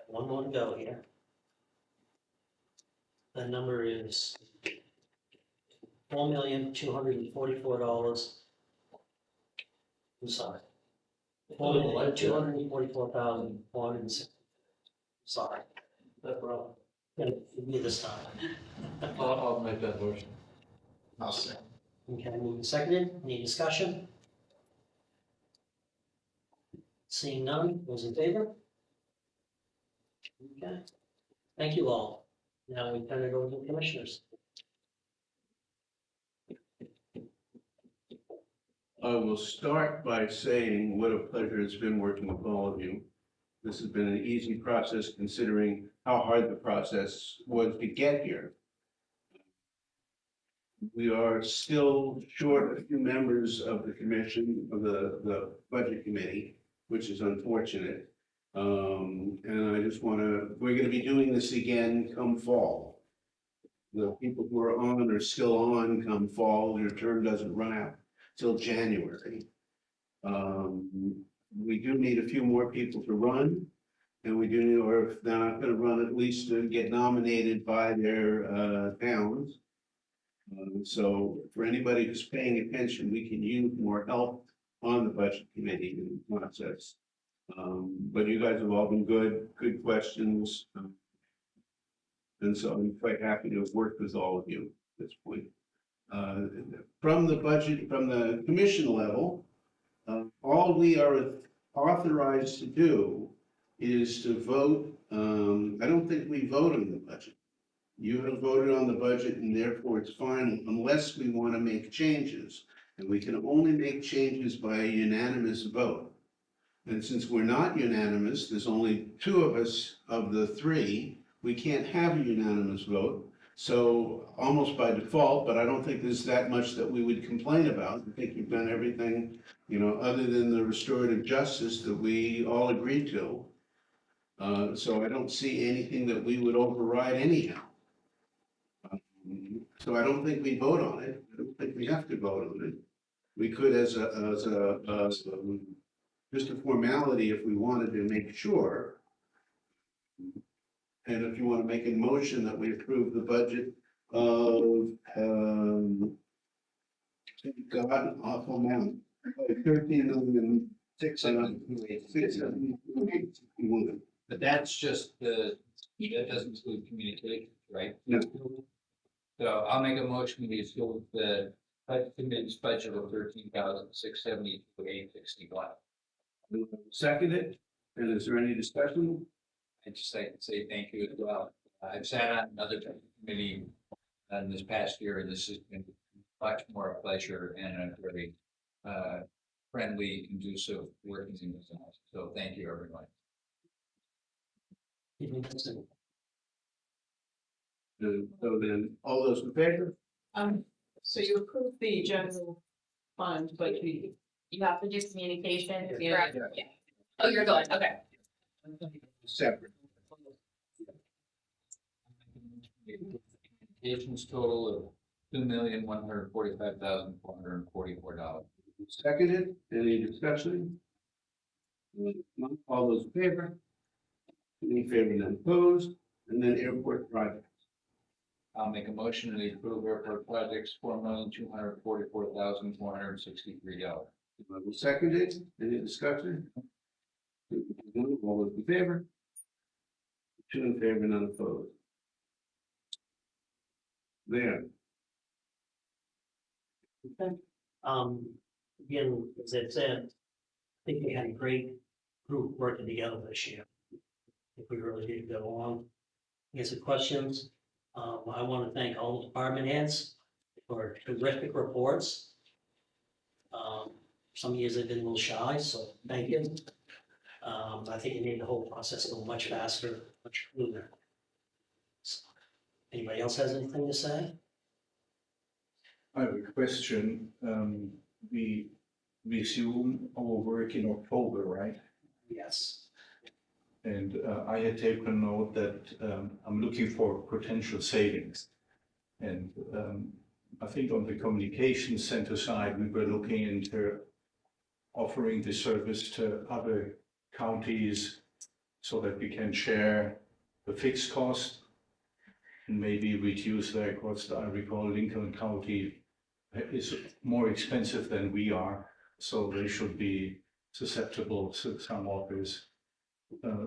One more to go here. The number is $4,244. I'm sorry. $4,244,460. Sorry. No problem. Give me this time. I'll make that motion. I'll second. Okay, moved and seconded. Any discussion? Seeing none, those in favor? Okay, thank you all. Now we turn it over to the commissioners. I will start by saying what a pleasure it's been working with all of you. This has been an easy process considering how hard the process was to get here. We are still short a few members of the commission, of the budget committee, which is unfortunate. And I just we're gonna be doing this again come fall. The people who are on are still on come fall, your term doesn't run out till January. We do need a few more people to run. And we do, or if they're not gonna run, at least to get nominated by their towns. So for anybody who's paying attention, we can use more help on the budget committee in the process. But you guys have all been good questions. And so I'm quite happy to have worked with all of you at this point. From the budget, from the commission level, all we are authorized to do is to vote. I don't think we vote on the budget. You have voted on the budget and therefore it's final unless we want to make changes. And we can only make changes by a unanimous vote. And since we're not unanimous, there's only two of us of the three, we can't have a unanimous vote. So almost by default, but I don't think there's that much that we would complain about. I think you've done everything, other than the restorative justice that we all agreed to. So I don't see anything that we would override anyhow. So I don't think we vote on it. I don't think we have to vote on it. We could as just a formality if we wanted to make sure. And if you want to make a motion that we approve the budget of, God, an awful amount, 13,661. But that's just that doesn't include communication, right? No. So I'll make a motion, we fill the budget committee's budget of 13,670,861. Seconded, and is there any discussion? I'd just like to say thank you as well. I've sat on another committee this past year, and this has been much more a pleasure and a very friendly, conducive working in this house. So thank you, everyone. So then, all those in favor? So you approve the general fund, but You have to do communication. if Yeah. you're- yeah. Oh, you're going, okay. Separate. Communications total of $2,145,444. Seconded, any discussion? None, all those in favor? Any in favor, none opposed, and then airport projects. I'll make a motion to approve airport projects, $4,244,463. Seconded, any discussion? None, all those in favor? Two in favor, none opposed. There. Again, as I said, I think we had a great group working together this year. I think we really did get along. Answer questions. I want to thank all the department heads for terrific reports. Some years they've been a little shy, so thank you. I think it made the whole process go much faster, much smoother. So, anybody else has anything to say? I have a question. We resume our work in October, right? Yes. And I had taken note that I'm looking for potential savings. And I think on the communication center side, we were looking into offering the service to other counties so that we can share the fixed cost and maybe reduce their cost. I recall Lincoln County is more expensive than we are, so they should be susceptible to some offers.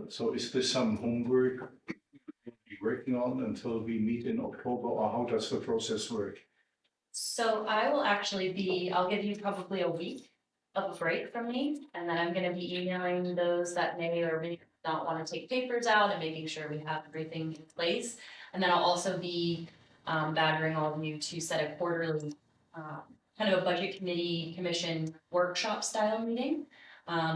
So is this some homework you're working on until we meet in October, or how does the process work? So I will actually I'll give you probably a week of a break from me, and then I'm gonna be emailing those that may or may not wanna take papers out and making sure we have everything in place. And then I'll also be badgering all of you to set a quarterly, kind of a budget committee commission workshop style meeting.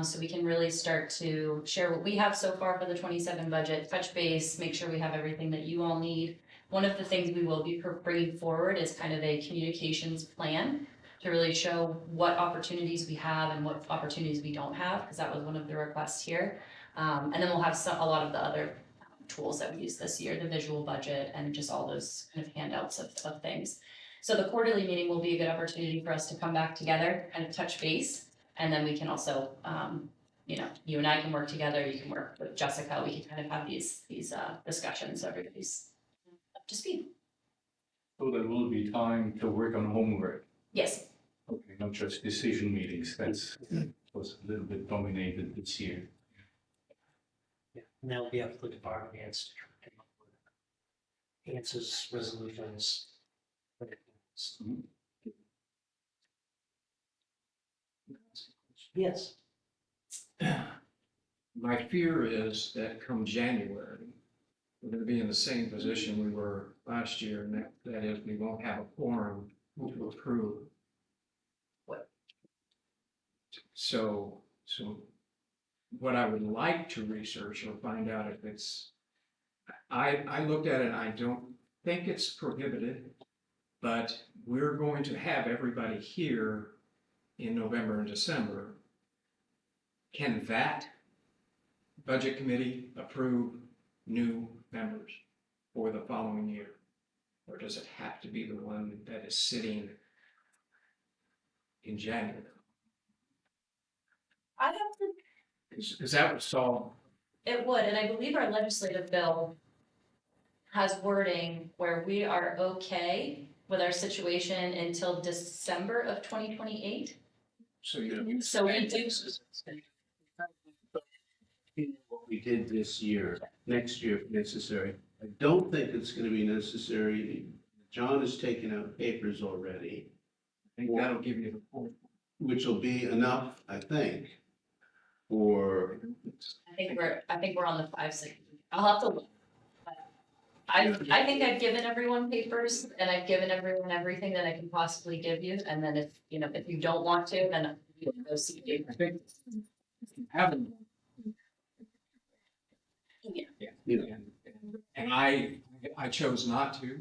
So we can really start to share what we have so far for the 27 budget, touch base, make sure we have everything that you all need. One of the things we will be bringing forward is kind of a communications plan to really show what opportunities we have and what opportunities we don't have, because that was one of the requests here. And then we'll have a lot of the other tools that we used this year, the visual budget and just all those kind of handouts of things. So the quarterly meeting will be a good opportunity for us to come back together, kind of touch base. And then we can also, you and I can work together, you can work with Jessica, we can kind of have these discussions, so everybody's up to speed. So there will be time to work on homework. Yes. Okay, not just decision meetings. That's was a little bit dominated this year. Yeah, and that'll be up to the department heads to come up with answers, resolutions. Yes. My fear is that come January, we're gonna be in the same position we were last year, and that is we won't have a quorum to approve. What? So what I would like to research or find out if it's, I looked at it and I don't think it's prohibited, but we're going to have everybody here in November and December. Can that budget committee approve new members for the following year? Or does it have to be the one that is sitting in January? I have to, Because that would solve, it would, and I believe our legislative bill has wording where we are okay with our situation until December of 2028. so you. So we do. What we did this year, next year if necessary. I don't think it's gonna be necessary John has taken out papers already, I think that'll give you the full. which will be enough, I think, for, I think we're on the 5-6. I'll have to look. But I think I've given everyone papers and I've given everyone everything that I can possibly give you. And then if, you know, if you don't want to, then you can go see you. I think having. Yeah. Yeah. And I chose not to.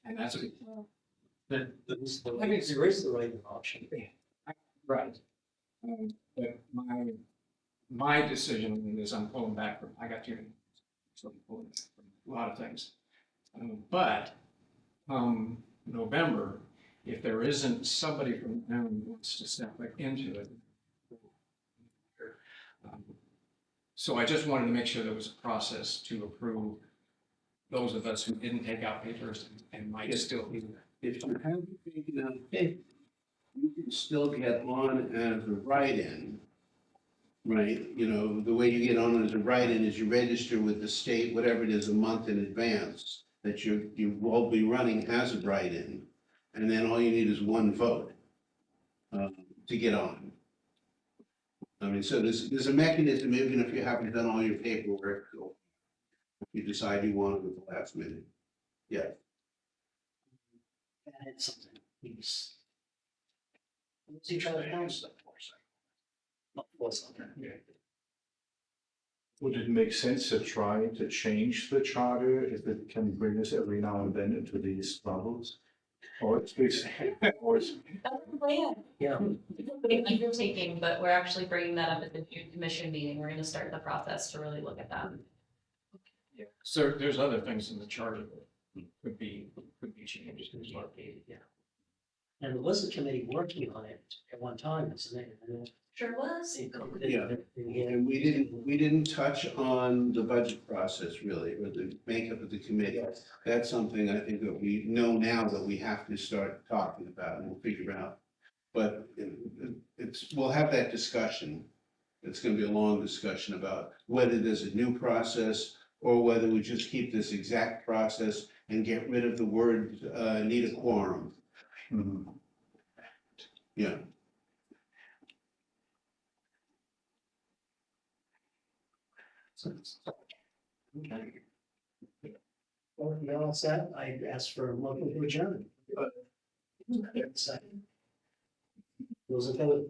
And that's, I think there is the right option. right. But my decision is I'm pulling back from, I got too many. So I'm pulling back from a lot of things. But, November, if there isn't somebody from town who wants to step back into it. So I just wanted to make sure there was a process to approve those of us who didn't take out papers and might still be there. if you haven't taken out paper, you can still get on as a write-in. Right, you know, the way you get on as a write-in is you register with the state, whatever it is, a month in advance, that you will be running as a write-in. And then all you need is one vote to get on. I mean, so there's a mechanism, even if you haven't done all your paperwork, or if you decide you want it at the last minute. Yeah, Add something, please. What's he trying to announce that for? Not for something. Would it make sense to try to change the charter if it can bring us every now and then into these bubbles? Or it's, or it's, That's the plan. Yeah. It's a big undertaking, but we're actually bringing that up at the June commission meeting. We're gonna start the process to really look at that. Yeah. So there's other things in the charter that could be changed as well. Yeah. And there was a committee working on it at one time, isn't it? And Sure was. Yeah. and we didn't touch on the budget process really, or the makeup of the committee. That's something I think that we know now that we have to start talking about and we'll figure out. But we'll have that discussion. It's gonna be a long discussion about whether there's a new process or whether we just keep this exact process and get rid of the word, need a quorum. Yeah. Okay. Well, you all set? I asked for a motion to adjourn. Second. Those in favor?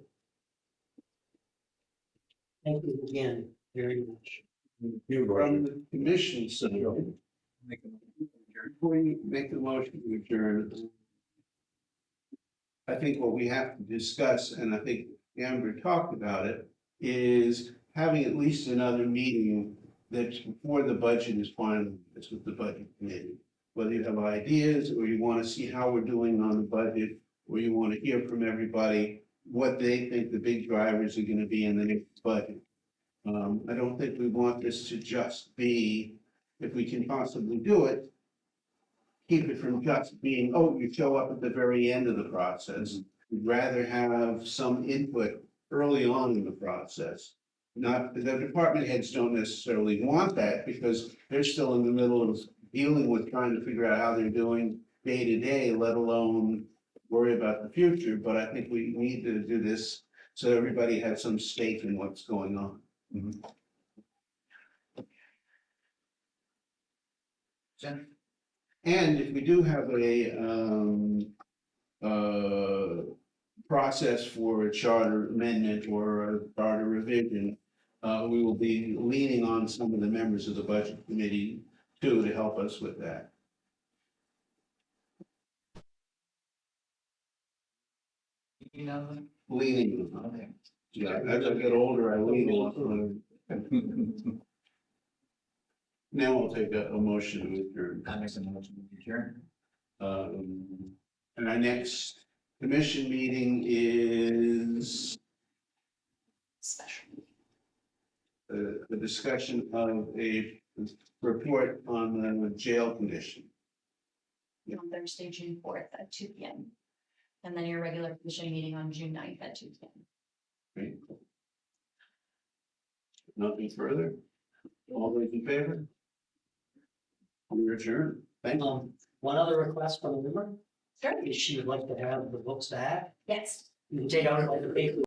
Thank you again very much. From the commission, so before you make the motion to adjourn, I think what we have to discuss, and I think Amber talked about it, is having at least another meeting that's before the budget is finalized with the budget committee. Whether you have ideas, or you want to see how we're doing on the budget, or you want to hear from everybody what they think the big drivers are going to be in the next budget. I don't think we want this to just be, if we can possibly do it, keep it from just being, oh, you show up at the very end of the process. We'd rather have some input early on in the process. Not, the department heads don't necessarily want that because they're still in the middle of dealing with trying to figure out how they're doing day to day, let alone worry about the future. But I think we need to do this so everybody has some stake in what's going on. And if we do have a process for a charter amendment or a charter revision, we will be leaning on some of the members of the budget committee too to help us with that. Leaning on them. Yeah, as I get older, I lean on them. Now I'll take a motion to adjourn. That makes a motion to adjourn. And our next commission meeting is Special. the discussion of a report on the jail condition. On Thursday, June 4th at 2 p.m. And then your regular commission meeting on June 9th at 2 p.m. Great. Nothing further? All those in favor? We're adjourned. Thank you. One other request from a member Sure. is she would like to have the books back. Yes. You can take out all the paper